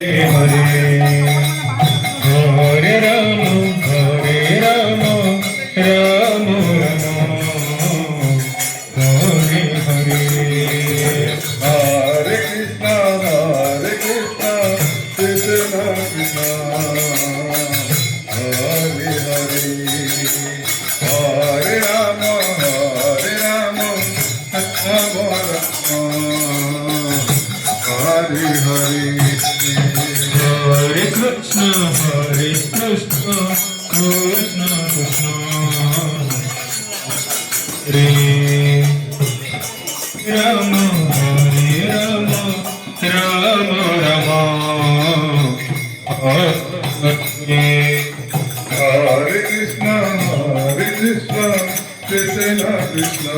Hare Rama, Hare Rama, Rama Rama, Hare Hare. Hare Krishna, Krishna Krishna, Hare Hare, Hare Rama, Rama Rama, Hare Hare. Hare Krishna, Krishna Krishna, Hare Rama, Rama Rama, Hare Hare Krishna, Krishna Krishna,